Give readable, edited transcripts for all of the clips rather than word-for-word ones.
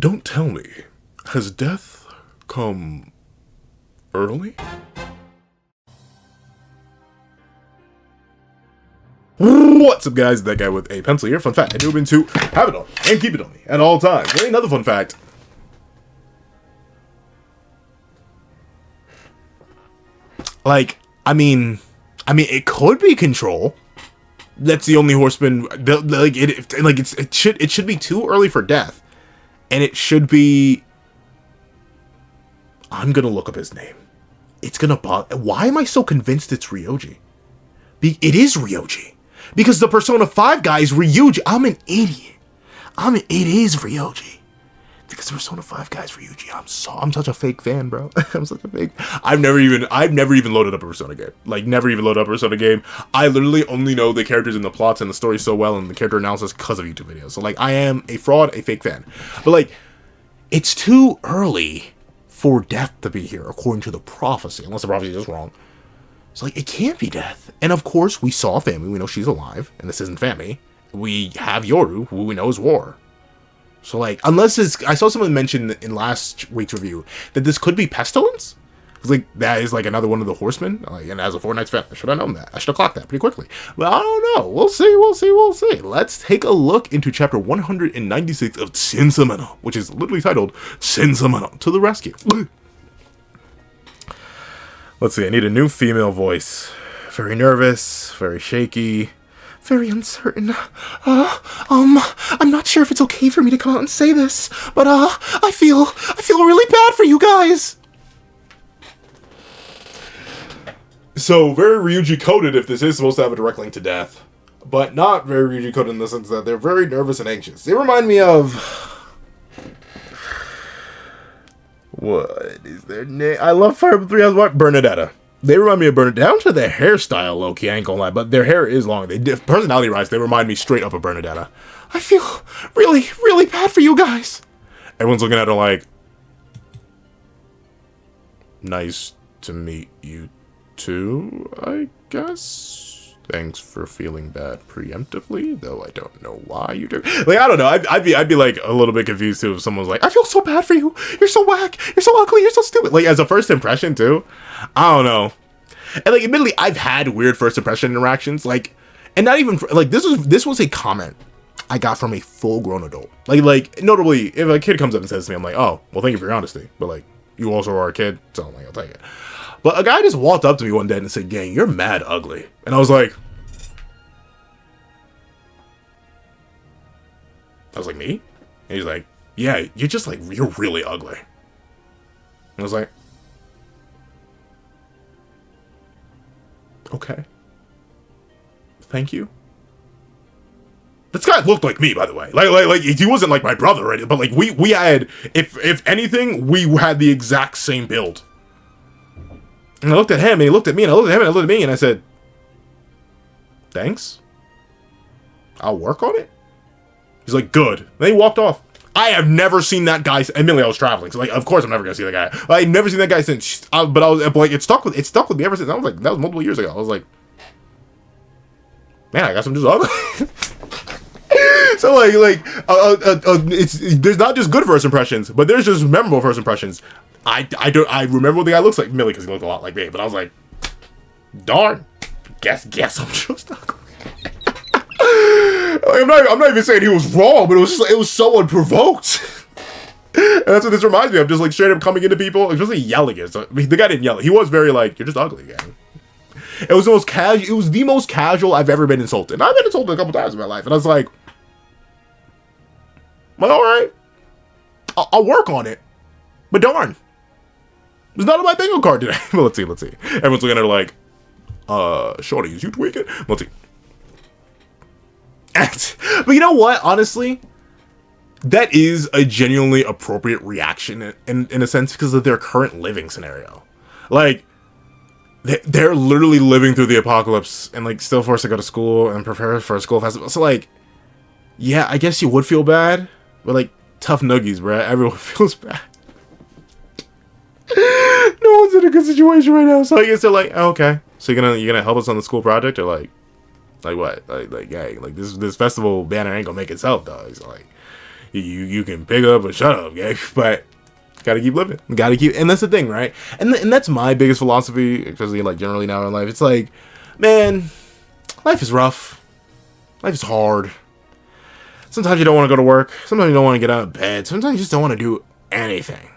Don't tell me, has death come early? What's up, guys? That guy with a pencil here. Fun fact, I do mean to have it on and keep it on me at all times. And another fun fact. Like, I mean, it could be Control. That's the only Horseman. It should be too early for death, and it should be. I'm gonna look up his name. It's gonna bother. Why am I so convinced it's Ryoji? It is Ryoji. Because the Persona 5 guy is Ryuji. I'm an idiot. It is Ryoji. Because the Persona 5 guy is Ryuji. I'm such a fake fan, bro. I'm such a fake. I've never even loaded up a Persona game. Like, never even loaded up a Persona game. I literally only know the characters and the plots and the story so well and the character analysis because of YouTube videos. So, like, I am a fraud, a fake fan. But, like, it's too early for death to be here, according to the prophecy. Unless the prophecy is wrong. It's like, it can't be death. And of course, we saw Fami. We know she's alive. And this isn't Fami. We have Yoru, who we know is War. So, like, unless it's... I saw someone mention in last week's review that this could be Pestilence. It's like, that is, like, another one of the Horsemen. Like, and as a Fortnite fan, I should have known that. I should have clocked that pretty quickly. But I don't know. We'll see. Let's take a look into chapter 196 of Shinsameno, which is literally titled Shinsameno to the Rescue. Let's see, I need a new female voice. Very nervous, very shaky, very uncertain. I'm not sure if it's okay for me to come out and say this, but I feel really bad for you guys. So, very Ryuji coded if this is supposed to have a direct link to death, but not very Ryuji coded in the sense that they're very nervous and anxious. They remind me of... What is their name? I love Fire Emblem 3 Houses what? Bernadetta. They remind me of Bernadetta. Down to their hairstyle, low-key, I ain't gonna lie. But their hair is long. Personality-wise, they remind me straight up of Bernadetta. I feel really, really bad for you guys. Everyone's looking at her like... Nice to meet you too, I guess. Thanks for feeling bad preemptively, though I don't know why you do. Like, I don't know. I'd be like a little bit confused too if someone was like, "I feel so bad for you. You're so whack. You're so ugly. You're so stupid." Like, as a first impression too. I don't know. And like, admittedly, I've had weird first impression interactions. Like, and not even like this was a comment I got from a full-grown adult. Like notably, if a kid comes up and says to me, I'm like, "Oh, well, thank you for your honesty," but like, you also are a kid, so I'm like, I'll take it. But a guy just walked up to me one day and said, "Gang, you're mad ugly." And I was like, me? And he's like, "Yeah, you're really ugly." And I was like, okay. Thank you. This guy looked like me, by the way. Like he wasn't like my brother or anything, but like we had, if anything, we had the exact same build. And I looked at him, and he looked at me, and I looked at him, and I looked at me, and I said, "Thanks. I'll work on it." He's like, "Good." Then he walked off. I have never seen that guy. Admittedly, I was traveling, so like, of course, I'm never gonna see that guy. I've never seen that guy since. But I was like, it stuck with me ever since. I was like, that was multiple years ago. I was like, man, I guess I'm just ugly. So there's not just good first impressions, but there's just memorable first impressions. I remember what the guy looks like, merely because he looked a lot like me, but I was like, darn, guess I'm just ugly. Like, I'm not even saying he was wrong, but it was so unprovoked. And that's what this reminds me of, just like straight up coming into people, especially yelling it. So, I mean, the guy didn't yell. He was very like, "You're just ugly, gang." It was the most casual. It was the most casual I've ever been insulted. And I've been insulted a couple times in my life, and I was like, "Well, all right, I'll work on it." But darn, it's not on my bingo card today. But let's see. Everyone's looking at her like, "Shorty, is you tweaking?" Let's see. But you know what? Honestly, that is a genuinely appropriate reaction in a sense because of their current living scenario. Like, they're literally living through the apocalypse and like still forced to go to school and prepare for a school festival. So like, yeah, I guess you would feel bad, but like, tough noogies, bruh. Everyone feels bad. No one's in a good situation right now, so I guess they're like, oh, okay. So you're gonna help us on the school project, or like what? Like, hey, like this festival banner ain't gonna make itself, dog. So like, You can pick up or shut up, gang. But gotta keep living. Gotta keep, and that's the thing, right? And that's my biggest philosophy, especially like generally now in life. It's like, man, life is rough. Life is hard. Sometimes you don't want to go to work. Sometimes you don't want to get out of bed. Sometimes you just don't want to do anything.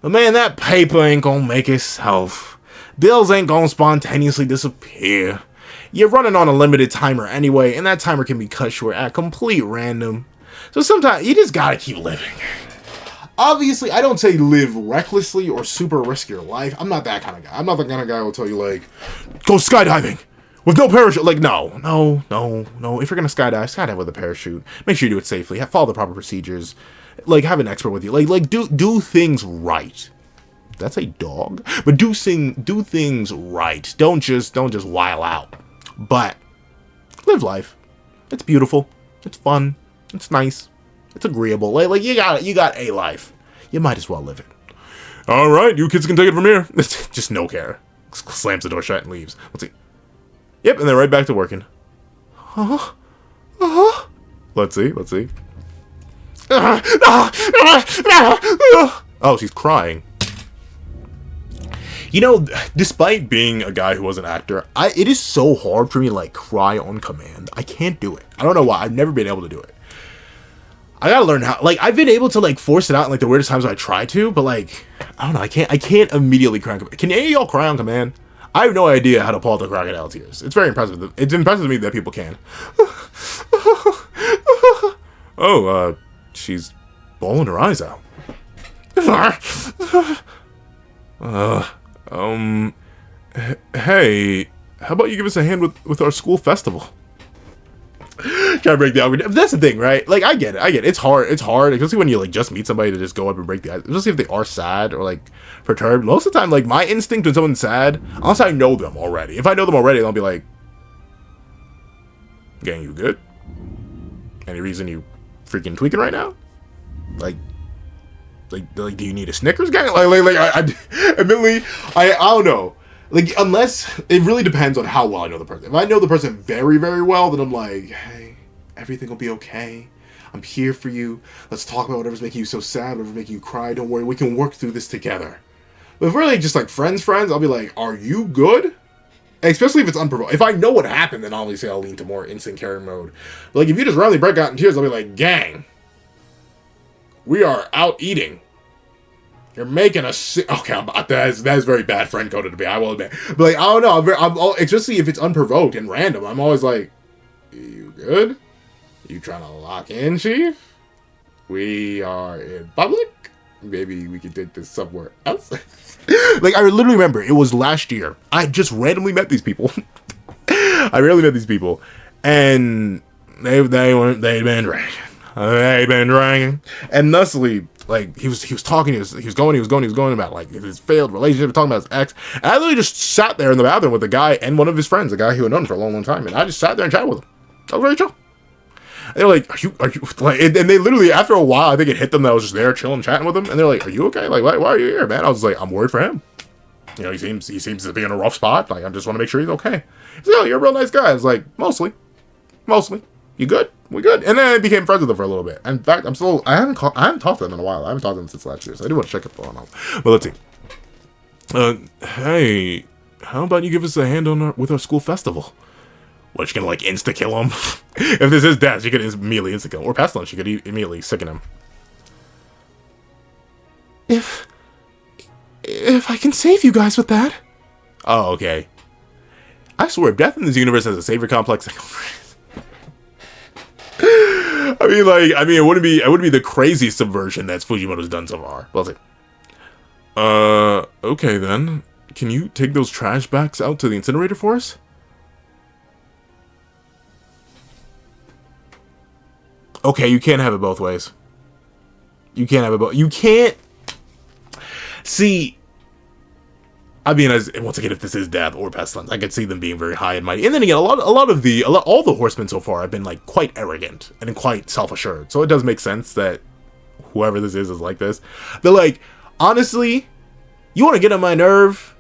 But man, that paper ain't gonna make itself. Bills ain't gonna spontaneously disappear. You're running on a limited timer anyway, and that timer can be cut short at complete random. So sometimes you just gotta keep living. Obviously, I don't say live recklessly or super risk your life. I'm not that kind of guy. I'm not the kind of guy who will tell you, like, go skydiving with no parachute. Like, no. If you're gonna skydive with a parachute. Make sure you do it safely. Follow the proper procedures. Like, have an expert with you. Like do things right. That's a dog. But do things right. Don't just while out. But live life. It's beautiful. It's fun. It's nice. It's agreeable. Like you got a life. You might as well live it. All right, you kids can take it from here. Just no care. Slams the door shut and leaves. Let's see. Yep, and then right back to working. Let's see. Oh, she's crying. You know, despite being a guy who was an actor, it is so hard for me to like cry on command. I can't do it. I don't know why. I've never been able to do it. I gotta learn how. Like, I've been able to like force it out in like the weirdest times I try to, but like, I don't know. I can't immediately cry on command. Can any of y'all cry on command? I have no idea how to pull out the crocodile tears. It's very impressive. It's impressive to me that people can. Oh, she's bawling her eyes out. Hey, how about you give us a hand with our school festival? Try to break the algorithm. That's the thing, right? Like, I get it. It's hard, especially when you like just meet somebody to just go up and break the ice. Especially if they are sad or like perturbed. Most of the time, like my instinct when someone's sad, unless I know them already. If I know them already, I'll be like, "Gang, you good? Any reason you freaking tweaking right now? Like, do you need a Snickers, gang? I admittedly, I don't know. Like, unless, it really depends on how well I know the person. If I know the person very, very well, then I'm like, hey, everything will be okay. I'm here for you. Let's talk about whatever's making you so sad, whatever's making you cry. Don't worry, we can work through this together. But if we're like just like friends, I'll be like, are you good? And especially if it's unprovoked. If I know what happened, then obviously I'll lean to more instant care mode. But like, if you just randomly break out in tears, I'll be like, gang, we are out eating. You're making a okay. That is very bad friend coded to be. I will admit, but like I don't know. I'm especially if it's unprovoked and random. I'm always like, "You good? You trying to lock in, Chief? We are in public. Maybe we can take this somewhere else." Like I literally remember it was last year. I just randomly met these people. I randomly met these people, and they'd been drinking, and thusly. Like he was talking, he was going about like his failed relationship, talking about his ex. And I literally just sat there in the bathroom with the guy and one of his friends, a guy who had known him for a long, long time, and I just sat there and chatted with him. I was very chill. And they're like, "Are you?" Like, and they literally after a while, I think it hit them that I was just there chilling, chatting with him, and they're like, "Are you okay? Like, why are you here, man?" I was like, "I'm worried for him. You know, he seems to be in a rough spot. Like, I just want to make sure he's okay." He's like, "Oh, you're a real nice guy." I was like, "Mostly. You good? We good?" And then I became friends with him for a little bit. In fact, I haven't talked to them in a while. I haven't talked to them since last year, so I do want to check up on them. But let's see. Hey, how about you give us a hand with our school festival? What, you gonna like insta kill him? If this is death, you could immediately insta kill him. Or pestilence, you could immediately sicken him. If I can save you guys with that. Oh, okay. I swear, if death in this universe has a savior complex, I mean, it wouldn't be the craziest subversion that Fujimoto's done so far. Well, okay then. Can you take those trash bags out to the incinerator for us? Okay, you can't have it both ways. You can't. See, I mean, once again, if this is death or pestilence, I could see them being very high and mighty. And then again, all the horsemen so far have been like quite arrogant and quite self-assured. So it does make sense that whoever this is like this. But like, honestly, you want to get on my nerve?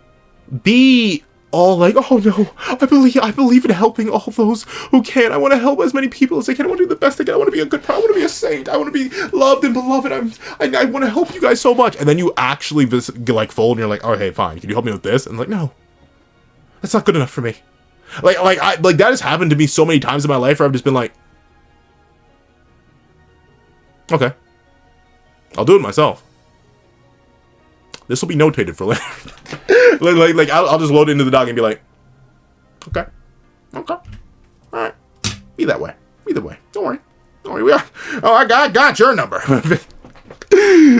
Be all like, oh no, I believe in helping all those who can. I want to help as many people as I can. I want to do the best I can. I want to be a good, I want to be a saint. I want to be loved and beloved. I want to help you guys so much. And then you actually like fold and you're like, oh, hey, fine. Can you help me with this? And like, no, that's not good enough for me. Like that has happened to me so many times in my life where I've just been like, okay, I'll do it myself. This will be notated for later. like I'll just load it into the doc and be like, okay, all right, be that way. Either way, don't worry. I got your number.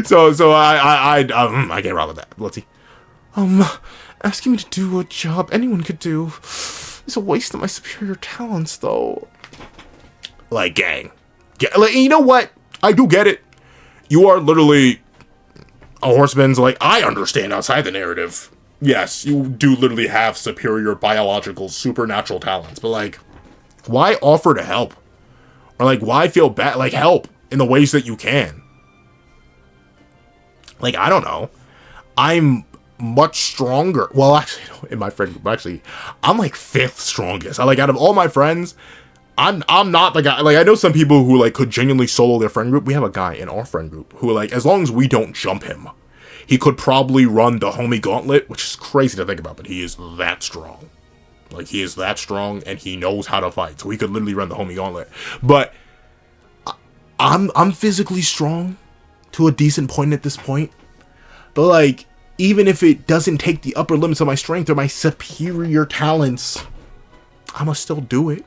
so I can't rock with that. Let's see. Asking me to do a job anyone could do is a waste of my superior talents, though. Like, gang. Like, you know what? I do get it. You are literally a horseman's, like, I understand outside the narrative. Yes, you do literally have superior biological, supernatural talents, but, like, why offer to help? Or, like, why feel bad? Like, help in the ways that you can. Like, I don't know. I'm much stronger. Well, actually, no, in my friend group, actually, I'm, like, 5th strongest. Like, out of all my friends, I'm not the guy. Like, I know some people who, like, could genuinely solo their friend group. We have a guy in our friend group who, like, as long as we don't jump him, he could probably run the homie gauntlet, which is crazy to think about, but he is that strong. Like, he is that strong, and he knows how to fight, so he could literally run the homie gauntlet. But I'm physically strong to a decent point at this point. But, like, even if it doesn't take the upper limits of my strength or my superior talents, I'ma still do it.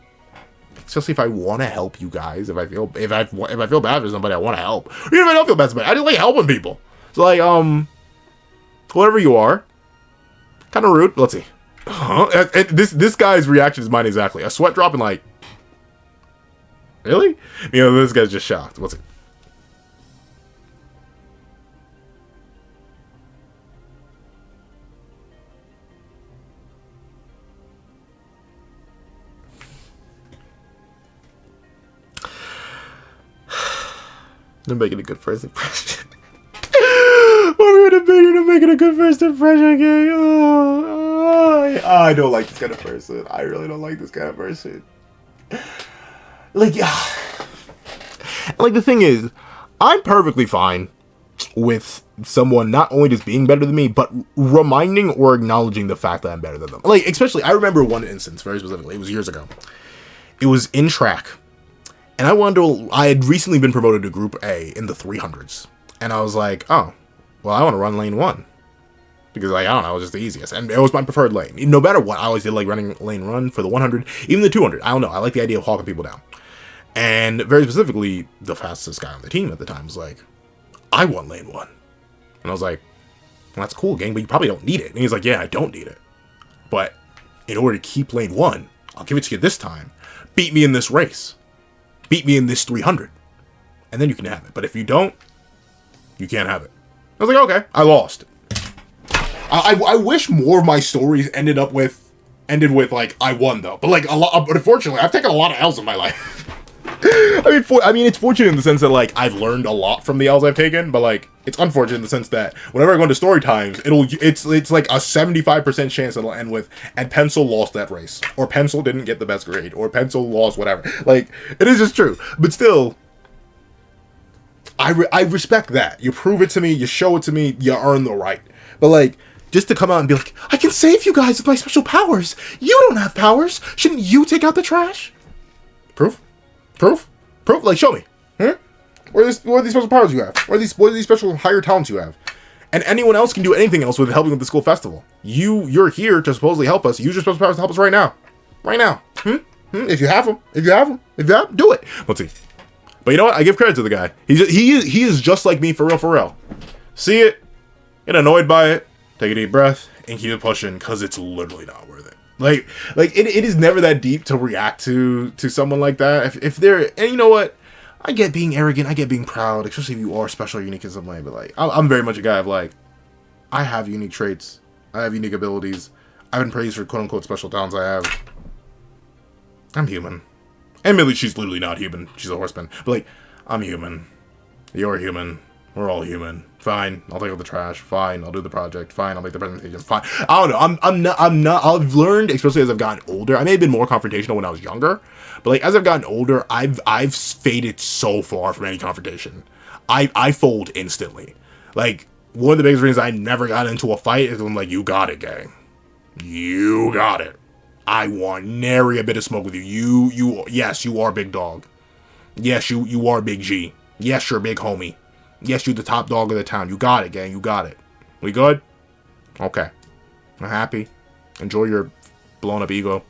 Especially if I want to help you guys. If I feel bad for somebody, I want to help. Or even if I don't feel bad for somebody, I just like helping people. So, like, whatever you are, kind of rude. Let's see. This guy's reaction is mine exactly. A sweat drop and like, really? You know, this guy's just shocked. Let's see. They're making a good first impression. What are we gonna make it a good first impression, gang? I don't like this kind of person. I really don't like this kind of person. Like, like the thing is, I'm perfectly fine with someone not only just being better than me, but reminding or acknowledging the fact that I'm better than them. Like, especially, I remember one instance very specifically. It was years ago. It was in track. And I had recently been promoted to Group A in the 300s. And I was like, oh, well, I want to run lane 1. Because, like, I don't know, it was just the easiest. And it was my preferred lane. No matter what, I always did like running lane run for the 100, even the 200. I don't know, I like the idea of hawking people down. And very specifically, the fastest guy on the team at the time was like, I want lane 1. And I was like, well, that's cool, gang, but you probably don't need it. And he's like, yeah, I don't need it. But in order to keep lane 1, I'll give it to you this time. Beat me in this race. Beat me in this 300. And then you can have it. But if you don't, you can't have it. I was like, okay, I lost. I wish more of my stories ended with like, I won though. But like, but unfortunately, I've taken a lot of L's in my life. I mean, it's fortunate in the sense that, like, I've learned a lot from the L's I've taken, but, like, it's unfortunate in the sense that whenever I go into story times, it's like a 75% chance it'll end with, and Pencil lost that race, or Pencil didn't get the best grade, or Pencil lost whatever. Like, it is just true. But still, I respect that. You prove it to me, you show it to me, you earn the right. But, like, just to come out and be like, I can save you guys with my special powers. You don't have powers. Shouldn't you take out the trash? Proof? Like, show me. What are these special powers you have? What are these special higher talents you have? And anyone else can do anything else with helping with the school festival. You're here to supposedly help us. Use your special powers to help us right now. If you have them, do it. Let's see. But you know what? I give credit to the guy. He is just like me for real. See it, get annoyed by it, take a deep breath, and keep it pushing, because it's literally not worth it. Like it is never that deep to react to someone like that. If they're, and you know what? I get being arrogant, I get being proud, especially if you are special or unique in some way, but like, I'm very much a guy of like, I have unique traits, I have unique abilities, I've been praised for quote-unquote special talents I have. I'm human. Admittedly, she's literally not human, she's a horseman, but like, I'm human, you're human, We're all human. Fine, I'll take out the trash. Fine, I'll do the project. Fine, I'll make the presentation. Fine. I don't know. I'm not. I've learned, especially as I've gotten older. I may have been more confrontational when I was younger, but like as I've gotten older, I've faded so far from any confrontation. I fold instantly. Like one of the biggest reasons I never got into a fight is I'm like, you got it, gang. You got it. I want nary a bit of smoke with you. Yes, you are big dog. Yes, you are big G. Yes, you're big homie. Yes, you the top dog of the town. You got it, gang. You got it. We good? Okay. I'm happy. Enjoy your blown up ego.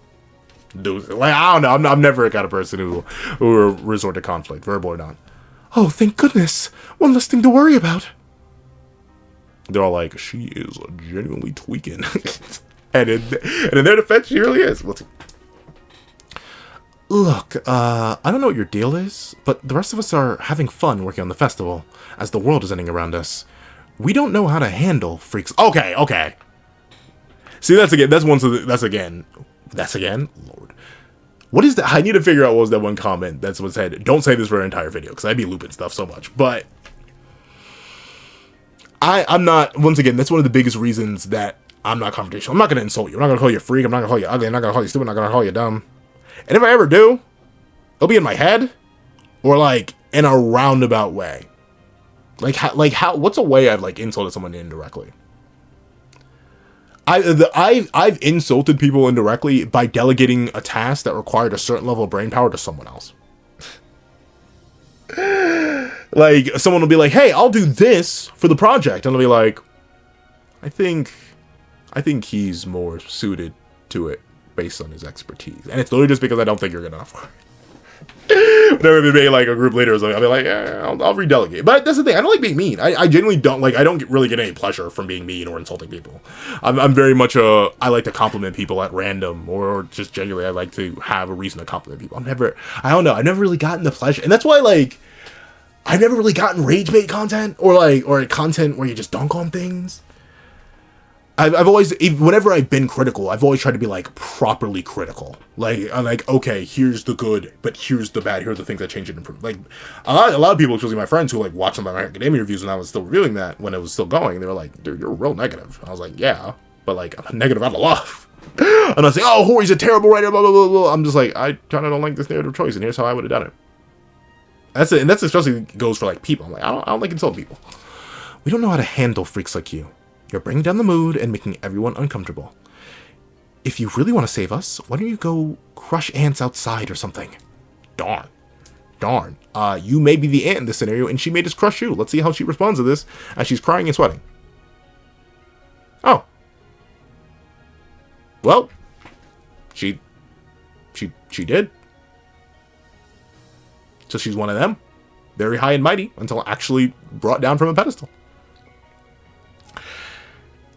Dude, like, I don't know. I'm never a kind of person who resort to conflict, verbal or not. Oh, thank goodness. One less thing to worry about. They're all like, she is genuinely tweaking. and in their defense, she really is. Let's see. Look, I don't know what your deal is, but the rest of us are having fun working on the festival, as the world is ending around us. We don't know how to handle freaks. Okay. See, that's again, Lord. What is that? I need to figure out what was that one comment that's what said, don't say this for an entire video, because I'd be looping stuff so much, but I'm not, once again, that's one of the biggest reasons that I'm not confrontational. I'm not going to insult you. I'm not going to call you a freak. I'm not going to call you ugly. I'm not going to call you stupid. I'm not going to call you dumb. And if I ever do, it'll be in my head or like in a roundabout way. Like how, what's a way I've like insulted someone indirectly? I've insulted people indirectly by delegating a task that required a certain level of brain power to someone else. Like someone will be like, hey, I'll do this for the project. And I'll be like, I think he's more suited to it based on his expertise. And it's literally just because I don't think you're good enough. Whenever they be like a group leader or something, I'll be like, yeah, I'll redelegate. But that's the thing, I don't like being mean. I genuinely don't like, I don't really get any pleasure from being mean or insulting people. I'm very much I like to compliment people at random, or just genuinely I like to have a reason to compliment people. I don't know, I've never really gotten the pleasure. And that's why like, I've never really gotten rage bait content or content where you just dunk on things. I've always, whenever I've been critical, I've always tried to be like properly critical. Like, I'm like, okay, here's the good, but here's the bad. Here are the things that change and improve. Like, a lot of people, especially my friends who like watched my academia reviews when I was still reviewing that, when it was still going, they were like, dude, you're real negative. I was like, yeah, but like, I'm negative out of love. And I say, oh, Hori's a terrible writer, blah, blah, blah, blah. I'm just like, I kind of don't like this narrative choice, and here's how I would have done it. That's it, and that's especially goes for like people. I'm like, I don't like insulting people. We don't know how to handle freaks like you. You're bringing down the mood and making everyone uncomfortable. If you really want to save us, why don't you go crush ants outside or something? Darn. You may be the ant in this scenario, and she may just crush you. Let's see how she responds to this as she's crying and sweating. Oh. Well. She did. So she's one of them. Very high and mighty until actually brought down from a pedestal.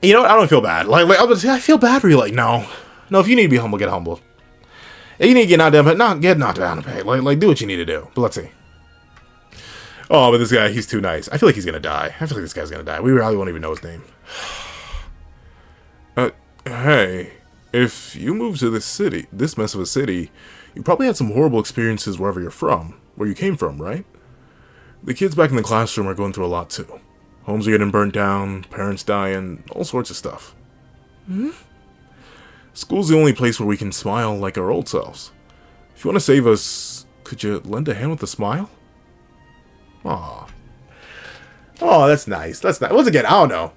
You know what? I don't feel bad. Like I feel bad for you. Like, no. If you need to be humble, get humble. If you need to get knocked down, but get knocked down and pay. Like, do what you need to do. But let's see. Oh, but this guy, he's too nice. I feel like he's gonna die. I feel like this guy's gonna die. We probably won't even know his name. Hey, if you move to this city, this mess of a city, you probably had some horrible experiences wherever you're from, where you came from, right? The kids back in the classroom are going through a lot too. Homes are getting burnt down, parents dying, all sorts of stuff. School's the only place where we can smile like our old selves. If you want to save us, could you lend a hand with a smile? Aw. Oh, that's nice. That's nice. Once again, I don't know.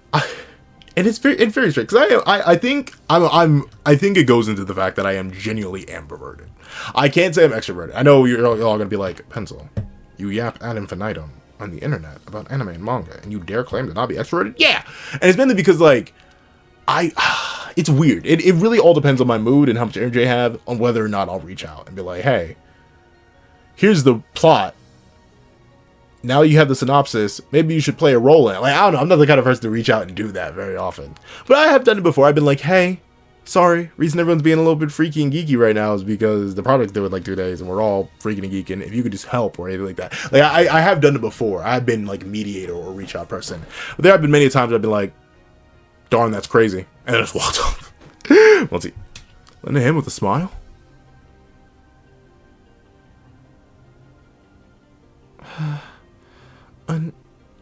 And it's very straight, because I think it goes into the fact that I am genuinely ambiverted. I can't say I'm extroverted. I know you're all gonna be like, Pencil, you yap ad infinitum on the internet about anime and manga, and you dare claim to not be extroverted? Yeah! And it's mainly because, like, it's weird. It really all depends on my mood and how much energy I have, on whether or not I'll reach out and be like, hey, here's the plot. Now you have the synopsis, maybe you should play a role in it. Like, I don't know, I'm not the kind of person to reach out and do that very often. But I have done it before. I've been like, hey, sorry, reason everyone's being a little bit freaky and geeky right now is because the project's due in like 2 days and we're all freaking and geeking. If you could just help or anything like that. Like, I have done it before. I've been like mediator or reach out person. But there have been many times I've been like, darn, that's crazy. And I just walked off. Let's see. Lend a hand with a smile?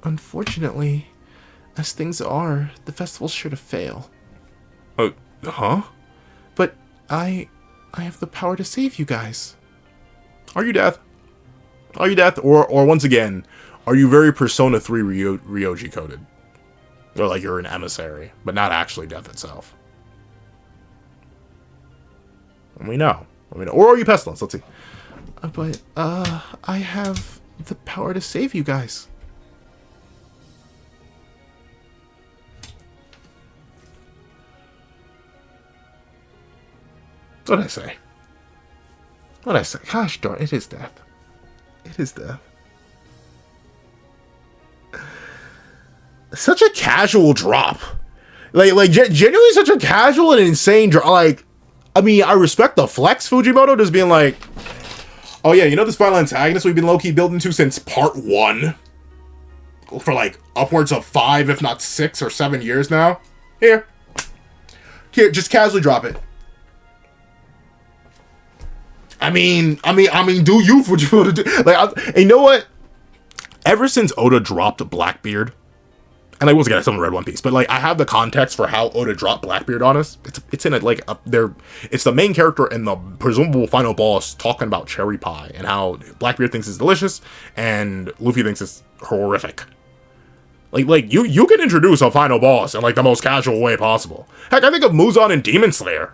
Unfortunately, as things are, the festival's sure to fail. Huh? But I have the power to save you guys. Are you Death? Are you Death? Or once again, are you very Persona 3 Ryoji coded? Or like you're an emissary, but not actually Death itself? Let me know. Or are you Pestilence? Let's see. But, I have the power to save you guys. What'd I say? What'd I say? Gosh darn, it is Death. It is Death. Such a casual drop. Like genuinely such a casual and insane drop. Like, I mean, I respect the flex, Fujimoto, just being like, oh yeah, you know this final antagonist we've been low-key building to since part 1? For like upwards of 5, if not 6 or 7 years now? Here, just casually drop it. I mean, do you, Fujimoto? Like, you know what? Ever since Oda dropped Blackbeard, and like once again, I still haven't read One Piece, but like I have the context for how Oda dropped Blackbeard on us. It's in it like it's the main character and the presumable final boss talking about cherry pie and how Blackbeard thinks it's delicious and Luffy thinks it's horrific. Like you can introduce a final boss in like the most casual way possible. Heck, I think of Muzan and Demon Slayer.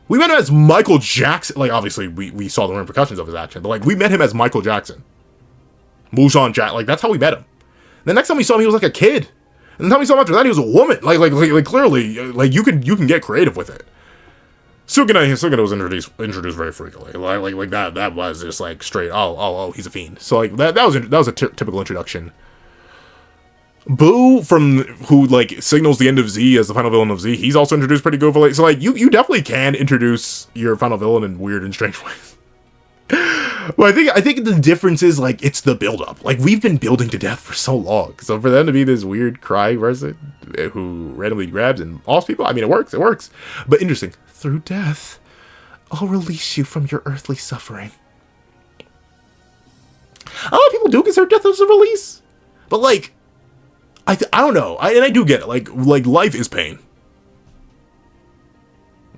We met him as Michael Jackson. Like obviously we saw the repercussions of his action, but like we met him as Michael Jackson. Muzan Jack, like that's how we met him. The next time we saw him, he was like a kid. And the time we saw him after that, he was a woman. Like clearly, like you can get creative with it. Suguna was introduced very frequently. Like that was just like straight. Oh, he's a fiend. So like that was a typical introduction. Boo, who like signals the end of Z as the final villain of Z, he's also introduced pretty goofily. So like you definitely can introduce your final villain in weird and strange ways. Well, I think the difference is like it's the build up. Like we've been building to death for so long, so for them to be this weird cry person who randomly grabs and awes people, I mean it works. But interesting, through death, I'll release you from your earthly suffering. A lot of people do consider death as a release, but like I don't know. I do get it. Like life is pain.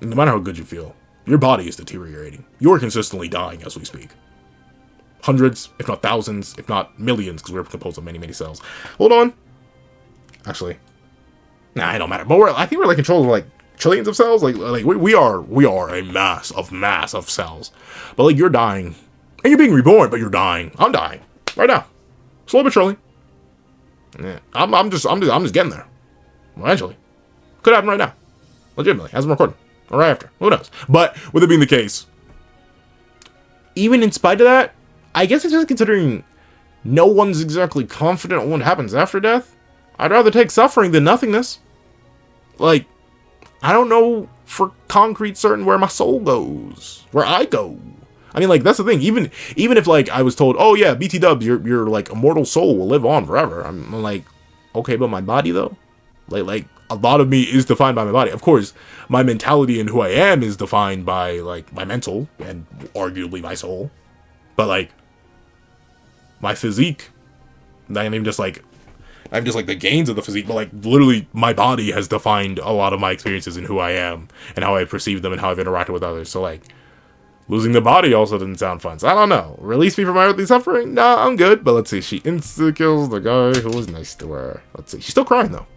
No matter how good you feel, your body is deteriorating. You're consistently dying as we speak. Hundreds, if not thousands, if not millions, because we're composed of many, many cells. Hold on. Actually, nah, it don't matter. But I think we're like controlled like trillions of cells. Like we are a mass of cells. But like you're dying, and you're being reborn, but you're dying. I'm dying right now, slowly but surely. Yeah, I'm just getting there. Eventually, could happen right now. Legitimately, as I'm recording, or right after. Who knows? But with it being the case, even in spite of that, I guess it's just considering no one's exactly confident on what happens after death. I'd rather take suffering than nothingness. Like, I don't know for concrete certain where my soul goes, where I go. I mean, like, that's the thing. Even if, like, I was told, oh, yeah, BT Dubs, your like, immortal soul will live on forever. I'm like, okay, but my body, though? Like, a lot of me is defined by my body. Of course, my mentality and who I am is defined by, like, my mental and arguably my soul. But, like, my physique, I'm just like the gains of the physique, but, like, literally my body has defined a lot of my experiences and who I am and how I perceive them and how I've interacted with others. So, like, losing the body also didn't sound fun. So I don't know. Release me from my earthly suffering? Nah, I'm good. But let's see. She insta-kills the guy who was nice to her. Let's see. She's still crying, though.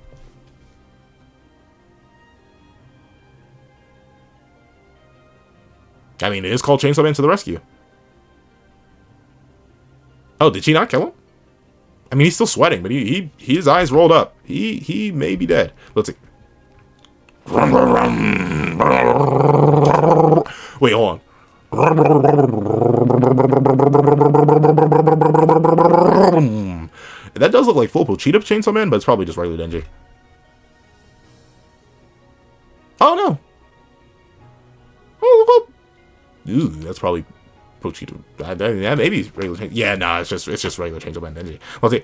I mean, it is called Chainsaw Man to the rescue. Oh, did she not kill him? I mean, he's still sweating, but his eyes rolled up. He may be dead. Let's see. Wait, hold on. That does look like full Pochita Chainsaw Man, but it's probably just regular Denji. Oh no! Oh, ooh, that's probably Pochita. Yeah, maybe it's regular. Yeah, nah, it's just regular Chainsaw Man Denji. Let's see.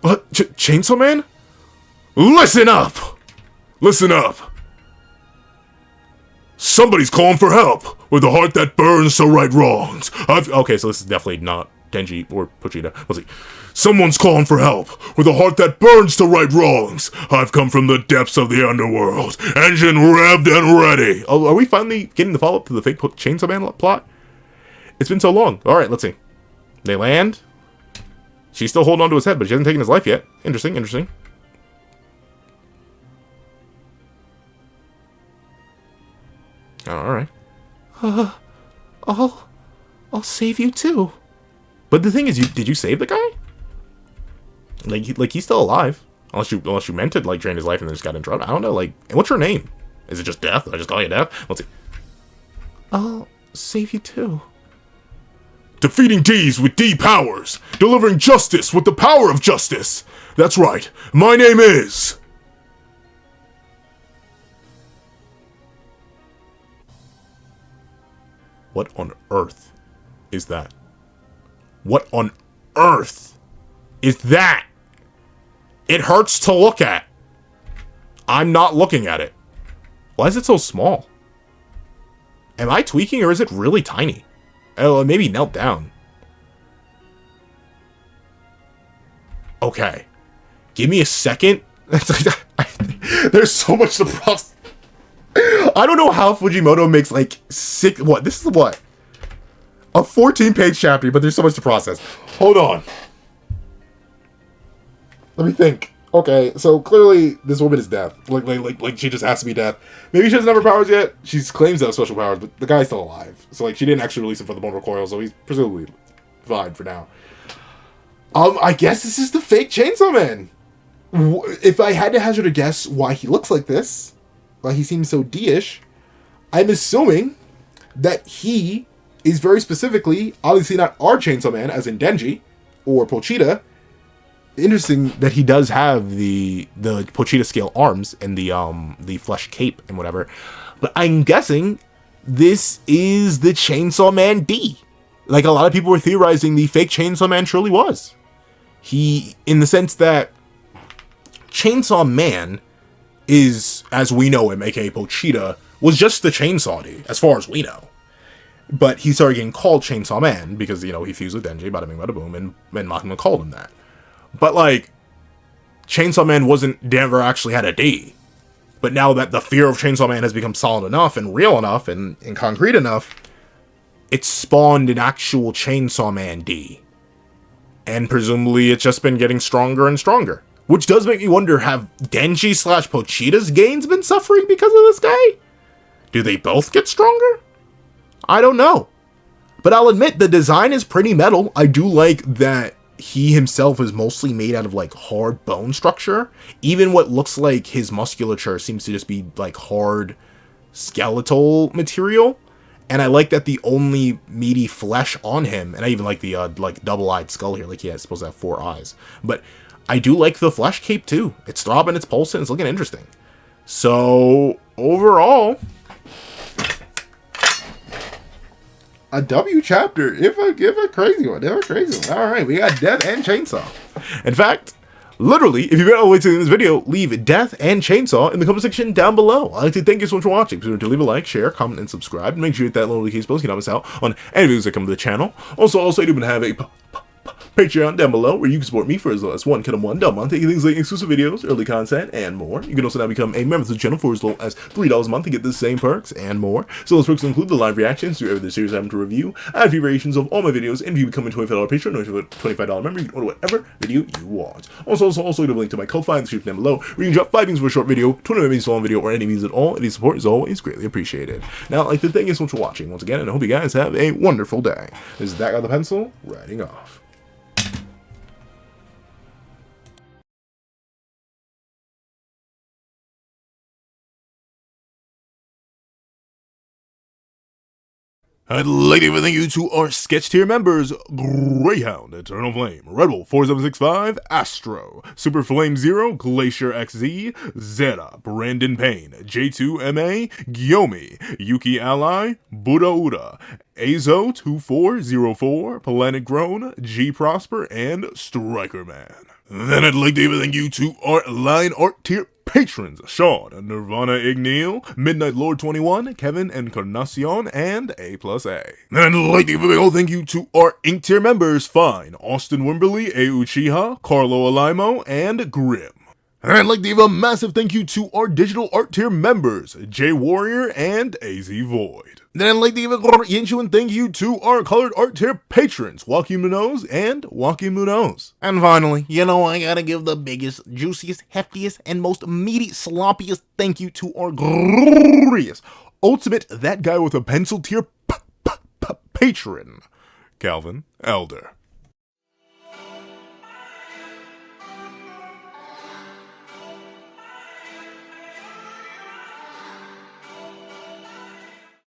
What? Chainsaw Man? Listen up! Listen up! Somebody's calling for help with a heart that burns to right wrongs. Okay, so this is definitely not Denji or Pochita. Let's see. Someone's calling for help. With a heart that burns to right wrongs. I've come from the depths of the underworld. Engine revved and ready. Oh, are we finally getting the follow-up to the fake Chainsaw Man plot? It's been so long. Alright, let's see. They land. She's still holding on to his head, but she hasn't taken his life yet. Interesting, interesting. Alright. I'll save you too. But the thing is, did you save the guy? Like he's still alive. Unless you meant to, like, drain his life and then just got in trouble. I don't know, like, what's your name? Is it just Death? I just call you Death? Let's see. I'll save you too. Defeating D's with D powers. Delivering justice with the power of justice. That's right. My name is... What on earth is that? What on earth is that? It hurts to look at. I'm not looking at it. Why is it so small? Am I tweaking or is it really tiny? Oh, maybe knelt down. Okay. Give me a second. There's so much to process. I don't know how Fujimoto makes like six... What? This is what? A 14-page chapter, but there's so much to process. Hold on. Let me think. Okay, so clearly this woman is Death. Like she just has to be Death. Maybe she doesn't have her powers yet. She claims to have special powers, but the guy's still alive. So like she didn't actually release him from the bone recoil, so he's presumably fine for now. I guess this is the fake Chainsaw Man. If I had to hazard a guess why he looks like this, why he seems so D-ish, I'm assuming that he is very specifically, obviously not our Chainsaw Man, as in Denji or Pochita. Interesting that he does have the Pochita scale arms and the flesh cape and whatever, but I'm guessing this is the Chainsaw Man D. Like a lot of people were theorizing the fake Chainsaw Man truly was. He, in the sense that Chainsaw Man is, as we know him, aka Pochita, was just the Chainsaw D, as far as we know. But he started getting called Chainsaw Man because, you know, he fused with Denji, bada bing, bada boom, and Makima called him that. But, like, Chainsaw Man never actually had a D. But now that the fear of Chainsaw Man has become solid enough and real enough and concrete enough, it spawned an actual Chainsaw Man D. And presumably it's just been getting stronger and stronger. Which does make me wonder, have Denji / Pochita's gains been suffering because of this guy? Do they both get stronger? I don't know. But I'll admit, the design is pretty metal. I do like that he himself is mostly made out of, like, hard bone structure. Even what looks like his musculature seems to just be, like, hard skeletal material. And I like that the only meaty flesh on him, and I even like the, like, double-eyed skull here, like he has supposed to have 4 eyes. But I do like the flesh cape, too. It's throbbing, it's pulsing, it's looking interesting. So, overall, a W chapter, if a crazy one, Alright, we got Death and Chainsaw. In fact, literally, if you've been all the way to the end of this video, leave Death and Chainsaw in the comment section down below. I'd like to thank you so much for watching. Please remember to leave a like, share, comment, and subscribe. And make sure you hit that little notification bell so you can help us out on any videos that come to the channel. Also, I do have a Patreon down below where you can support me for as low as $1 a month, taking things like exclusive videos, early content, and more. You can also now become a member of the channel for as low as $3 a month to get the same perks and more. So those perks include the live reactions to every series I have to review, ad-free variations of all my videos, and if you become a $25 patron or a $25 member, you can order whatever video you want. Also, you have a link to my Ko-Fi in the description down below, where you can drop 5 things for a short video, 20 minutes for a long video, or any means at all. Any support is always greatly appreciated. Now, I'd like to thank you so much for watching once again, and I hope you guys have a wonderful day. This is that guy with the pencil, writing off. I'd like to thank you to our sketch tier members: Greyhound, Eternal Flame, Red Wolf 4765, Astro, Super Flame Zero, Glacier XZ, Zeta, Brandon Payne, J2MA, Gyomi, Yuki Ally, Buddha Uda, Azo2404, Planet Grown, G Prosper, and Striker Man. Then I'd like to thank you to our line art tier patrons, Sean, Nirvana Igneel, Midnight Lord 21, Kevin Encarnacion, and A+A. And I'd like to give a big old thank you to our Ink tier members, Fine, Austin Wimberly, A Uchiha, Carlo Alaimo, and Grim. And I'd like to give a massive thank you to our digital art tier members, J Warrior and AZ Void. Then I'd like to give a genuine thank you to our colored art tier patrons, Joaquin Munoz and Joaquin Munoz. And finally, I gotta give the biggest, juiciest, heftiest, and most meaty, sloppiest thank you to our glorious, ultimate that guy with a pencil tier patron, Calvin Elder.